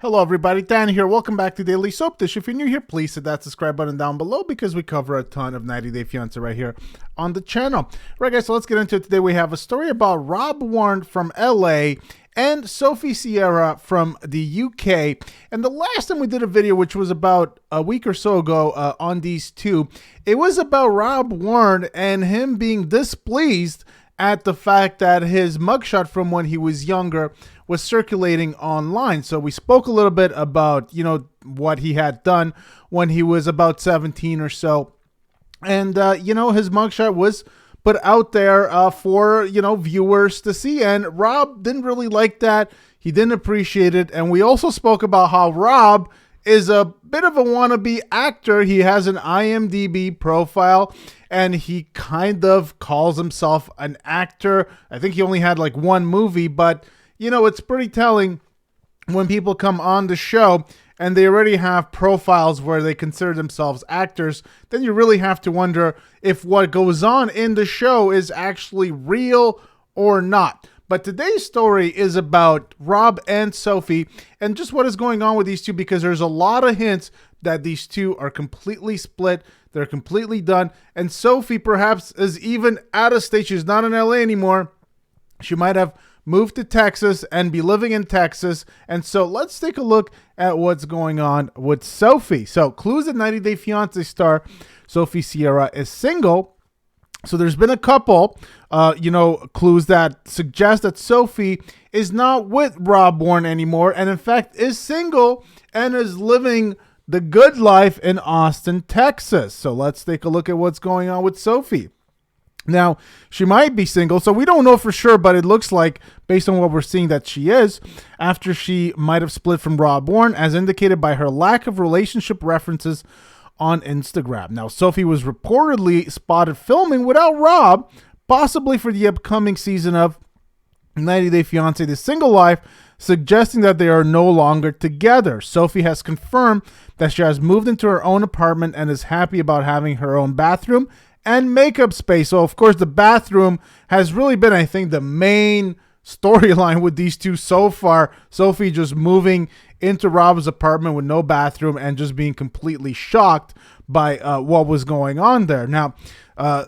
Hello everybody, Dan here. Welcome back to Daily Soap Dish. If you're new here, please hit that subscribe button down below because we cover a ton of 90 Day Fiancé right here on the channel. Right guys, so let's get into it. Today we have a story about Rob Warren from LA and Sophie Sierra from the UK. And the last time we did a video, which was about a week or so ago on these two, it was about Rob Warren and him being displeased at the fact that his mugshot from when he was younger was circulating online. So we spoke a little bit about, what he had done when he was about 17 or so. And, his mugshot was put out there for, viewers to see. And Rob didn't really like that. He didn't appreciate it. And we also spoke about how Rob is a bit of a wannabe actor. He has an IMDb profile and he kind of calls himself an actor. I think he only had like one movie, but it's pretty telling when people come on the show and they already have profiles where they consider themselves actors. Then you really have to wonder if what goes on in the show is actually real or not. But today's story is about Rob and Sophie and just what is going on with these two, because there's a lot of hints that these two are completely split. They're completely done. And Sophie perhaps is even out of state. She's not in LA anymore. She might have moved to Texas and be living in Texas. And so let's take a look at what's going on with Sophie. So clues that 90 Day Fiancé star Sophie Sierra is single. So there's been a couple, clues that suggest that Sophie is not with Rob Warren anymore, and in fact is single and is living the good life in Austin, Texas. So let's take a look at what's going on with Sophie. Now, she might be single, so we don't know for sure, but it looks like, based on what we're seeing, that she is, after she might have split from Rob Warren, as indicated by her lack of relationship references on Instagram. Now, Sophie was reportedly spotted filming without Rob, possibly for the upcoming season of 90 Day Fiancé The Single Life, suggesting that they are no longer together. Sophie has confirmed that she has moved into her own apartment and is happy about having her own bathroom and makeup space. So, of course, the bathroom has really been, I think, the main storyline with these two so far. Sophie just moving into Rob's apartment with no bathroom and just being completely shocked by what was going on there. Now,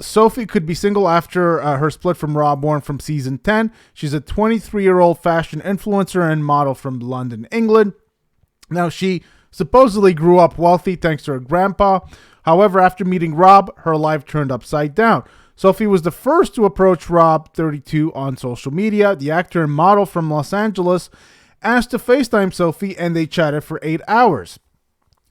Sophie could be single after her split from Rob Warren from season 10. She's a 23-year-old fashion influencer and model from London, England. Now, she supposedly grew up wealthy thanks to her grandpa. However, after meeting Rob, her life turned upside down. Sophie was the first to approach Rob, 32, on social media. The actor and model from Los Angeles asked to FaceTime Sophie, and they chatted for 8 hours.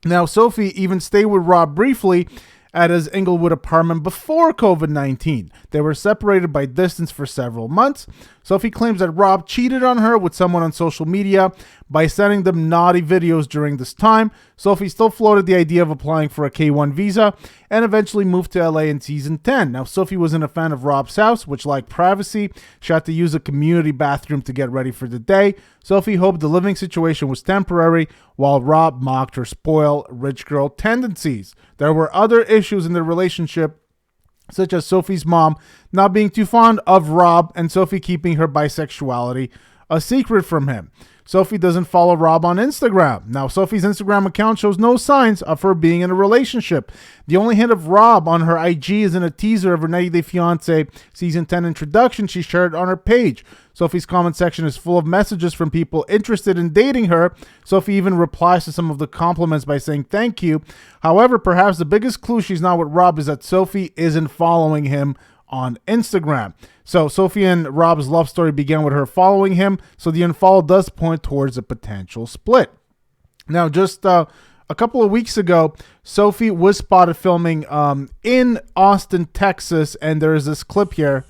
Now, Sophie even stayed with Rob briefly at his Inglewood apartment before COVID-19. They were separated by distance for several months. Sophie claims that Rob cheated on her with someone on social media by sending them naughty videos during this time. Sophie still floated the idea of applying for a K-1 visa and eventually moved to LA in season 10. Now, Sophie wasn't a fan of Rob's house, which liked privacy. She had to use a community bathroom to get ready for the day. Sophie hoped the living situation was temporary, while Rob mocked her spoiled rich girl tendencies. There were other issues in the relationship, such as Sophie's mom not being too fond of Rob and Sophie keeping her bisexuality a secret from him. Sophie doesn't follow Rob on Instagram. Now, Sophie's Instagram account shows no signs of her being in a relationship. The only hint of Rob on her IG is in a teaser of her 90 Day Fiancé Season 10 introduction she shared on her page. Sophie's comment section is full of messages from people interested in dating her. Sophie even replies to some of the compliments by saying thank you. However, perhaps the biggest clue she's not with Rob is that Sophie isn't following him on Instagram. So Sophie and Rob's love story began with her following him, so the unfollow does point towards a potential split. Now, just a couple of weeks ago, Sophie was spotted filming in Austin, Texas, and there is this clip here,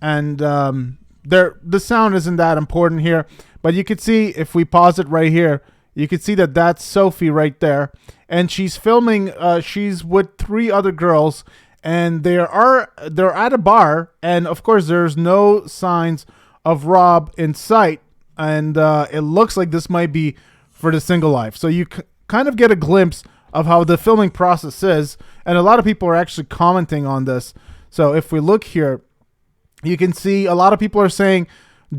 and the sound isn't that important here, but you could see, if we pause it right here, you could see that that's Sophie right there, and she's filming, she's with 3 other girls, and they're at a bar, and of course there's no signs of Rob in sight, and it looks like this might be for The Single Life. So you kind of get a glimpse of how the filming process is, and a lot of people are actually commenting on this. So if we look here, you can see a lot of people are saying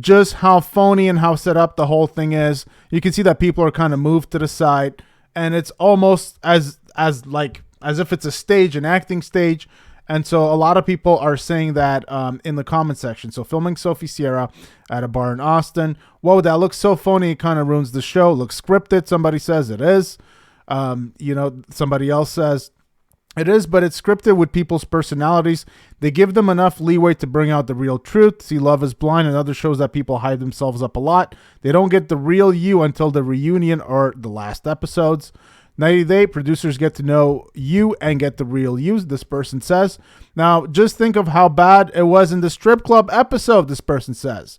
just how phony and how set up the whole thing is. You can see that people are kind of moved to the side, and it's almost as if it's a stage, an acting stage. And so a lot of people are saying that in the comment section. So filming Sophie Sierra at a bar in Austin. Whoa, that looks so phony. It kind of ruins the show. Looks scripted. Somebody says it is. Somebody else says it is, but it's scripted with people's personalities. They give them enough leeway to bring out the real truth. See Love is Blind and other shows that people hide themselves up a lot. They don't get the real you until the reunion or the last episodes. 90 Day producers get to know you and get the real you, this person says. Now, just think of how bad it was in the strip club episode, this person says.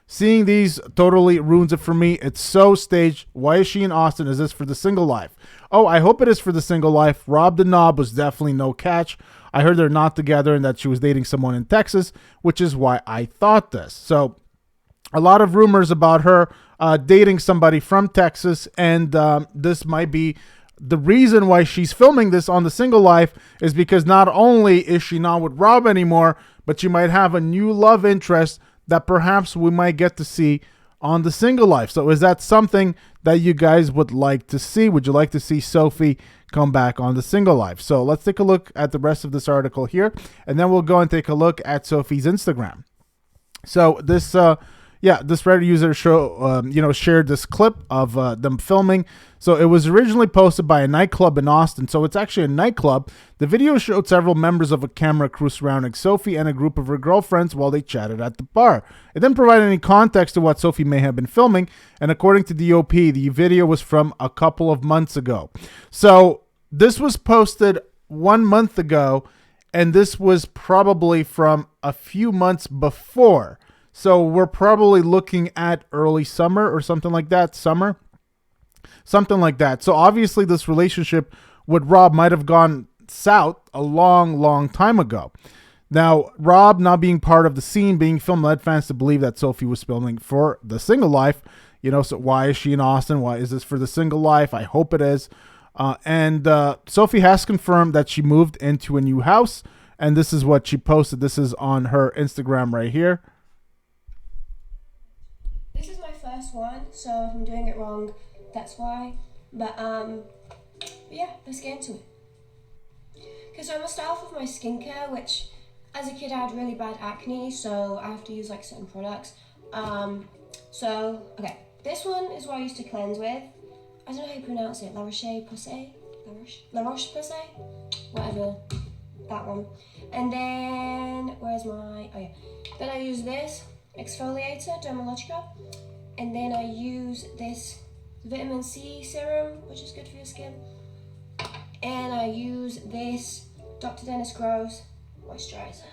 Seeing these totally ruins it for me. It's so staged. Why is she in Austin? Is this for the single life? Oh, I hope it is for the single life. Rob the Knob was definitely no catch. I heard they're not together and that she was dating someone in Texas, which is why I thought this. So a lot of rumors about her dating somebody from Texas, and this might be the reason why she's filming this on the single life, is because not only is she not with Rob anymore, but she might have a new love interest that perhaps we might get to see on the single life. So is that something that you guys would like to see? Would you like to see Sophie come back on the single life? So let's take a look at the rest of this article here, and then we'll go and take a look at Sophie's Instagram. So this this Reddit user shared this clip of them filming. So it was originally posted by a nightclub in Austin. So it's actually a nightclub. The video showed several members of a camera crew surrounding Sophie and a group of her girlfriends while they chatted at the bar. It didn't provide any context to what Sophie may have been filming. And according to DOP, the video was from a couple of months ago. So this was posted 1 month ago, and this was probably from a few months before. So we're probably looking at early summer or something like that. Something like that. So obviously this relationship with Rob might have gone south a long, long time ago. Now, Rob not being part of the scene being filmed led fans to believe that Sophie was filming for the single life. So why is she in Austin? Why is this for the single life? I hope it is. And Sophie has confirmed that she moved into a new house. And this is what she posted. This is on her Instagram right here. This is my first one, so if I'm doing it wrong, that's why. But yeah, let's get into it. Okay, so I'm gonna start off with my skincare, which as a kid I had really bad acne, so I have to use like certain products. Okay, this one is what I used to cleanse with. I don't know how you pronounce it. La Roche-Posay, whatever, that one. And then then I use this exfoliator, Dermalogica, and then I use this vitamin C serum, which is good for your skin, and I use this Dr. Dennis Gross moisturizer.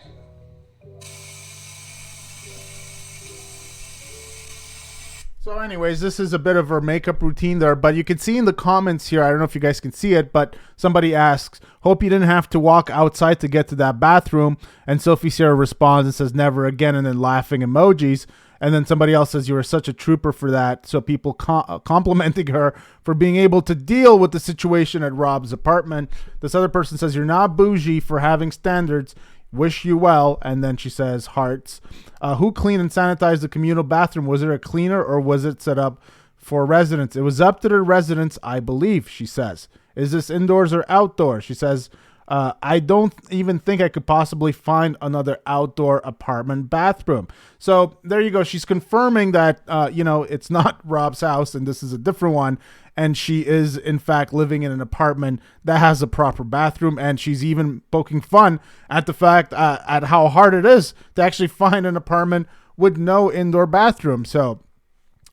So anyways, this is a bit of her makeup routine there, but you can see in the comments here, I don't know if you guys can see it, but somebody asks, hope you didn't have to walk outside to get to that bathroom. And Sophie Sierra responds and says, never again, and then laughing emojis. And then somebody else says, you were such a trooper for that. So people complimenting her for being able to deal with the situation at Rob's apartment. This other person says, you're not bougie for having standards. Wish you well. And then she says hearts. Who cleaned and sanitized the communal bathroom? Was it a cleaner or was it set up for residents? It was up to the residents, I believe, she says. Is this indoors or outdoors? She says, I don't even think I could possibly find another outdoor apartment bathroom. So there you go. She's confirming that, it's not Rob's house and this is a different one. And she is, in fact, living in an apartment that has a proper bathroom. And she's even poking fun at the fact at how hard it is to actually find an apartment with no indoor bathroom. So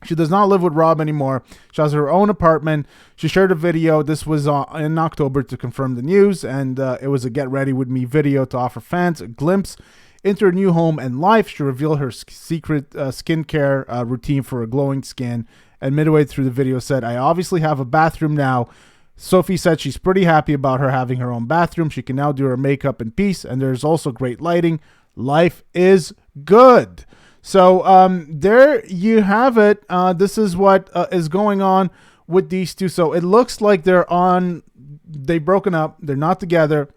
she does not live with Rob anymore. She has her own apartment. She shared a video. This was in October to confirm the news. And it was a get ready with me video to offer fans a glimpse into her new home and life. She revealed her secret skincare routine for a glowing skin. And midway through the video said, I obviously have a bathroom now. Sophie said she's pretty happy about her having her own bathroom. She can now do her makeup in peace. And there's also great lighting. Life is good. So there you have it. This is what is going on with these two. So it looks like they've broken up. They're not together.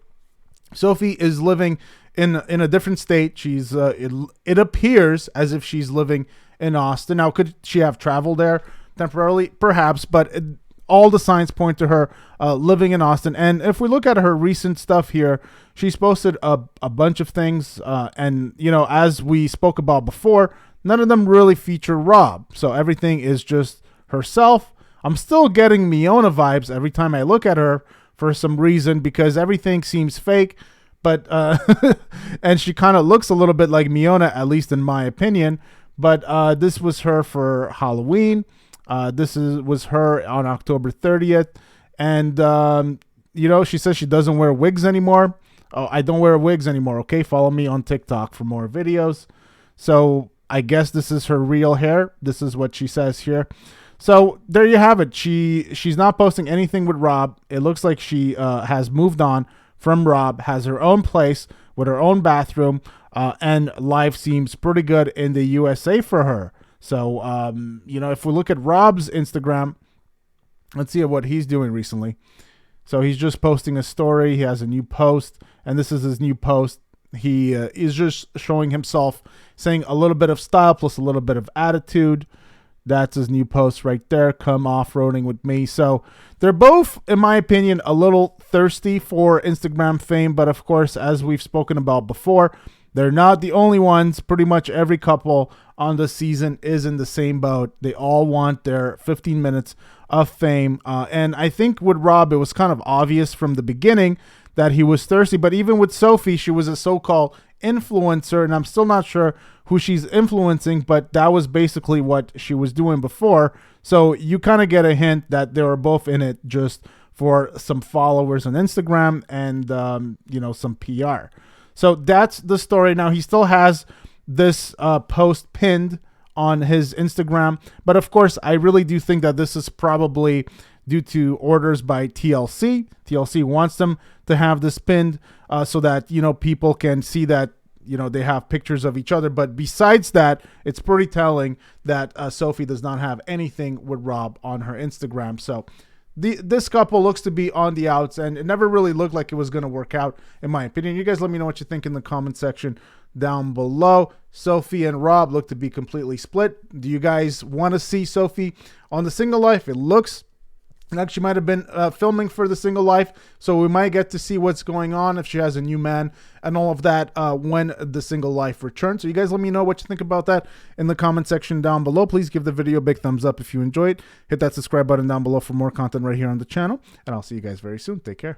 Sophie is living in a different state. She's it appears as if she's living in Austin. Now, could she have traveled there temporarily? Perhaps, but all the signs point to her living in Austin. And if we look at her recent stuff here, she's posted a bunch of things. And, you know, as we spoke about before, none of them really feature Rob. So everything is just herself. I'm still getting Miona vibes every time I look at her for some reason, because everything seems fake. But and she kind of looks a little bit like Miona, at least in my opinion. But this was her for Halloween. Was her on October 30th. And, you know, she says she doesn't wear wigs anymore. Oh, I don't wear wigs anymore. Okay, follow me on TikTok for more videos. So I guess this is her real hair. This is what she says here. So there you have it. She's not posting anything with Rob. It looks like she has moved on from Rob, has her own place with her own bathroom, and life seems pretty good in the USA for her. So, you know, if we look at Rob's Instagram, let's see what he's doing recently. So he's just posting a story. He has a new post, and this is his new post. He is just showing himself, saying a little bit of style plus a little bit of attitude. That's his new post right there. Come off-roading with me. So they're both, in my opinion, a little thirsty for Instagram fame. But of course, as we've spoken about before, they're not the only ones. Pretty much every couple on the season is in the same boat. They all want their 15 minutes of fame. And I think with Rob, it was kind of obvious from the beginning that he was thirsty. But even with Sophie, she was a so-called influencer, and I'm still not sure who she's influencing, but that was basically what she was doing before. So you kind of get a hint that they were both in it just for some followers on Instagram and, you know, some PR. So that's the story. Now, he still has this post pinned on his Instagram, but of course, I really do think that this is probably due to orders by TLC. TLC wants them to have this pinned so that, you know, people can see that, you know, they have pictures of each other. But besides that, it's pretty telling that Sophie does not have anything with Rob on her Instagram. So this couple looks to be on the outs, and it never really looked like it was going to work out, in my opinion. You guys let me know what you think in the comment section down below. Sophie and Rob look to be completely split. Do you guys want to see Sophie on the single life? It looks like she might have been filming for the single life, so we might get to see what's going on, if she has a new man and all of that when the single life returns. So you guys let me know what you think about that in the comment section down below. Please give the video a big thumbs up if you enjoyed. Hit that subscribe button down below for more content right here on the channel, and I'll see you guys very soon. Take care.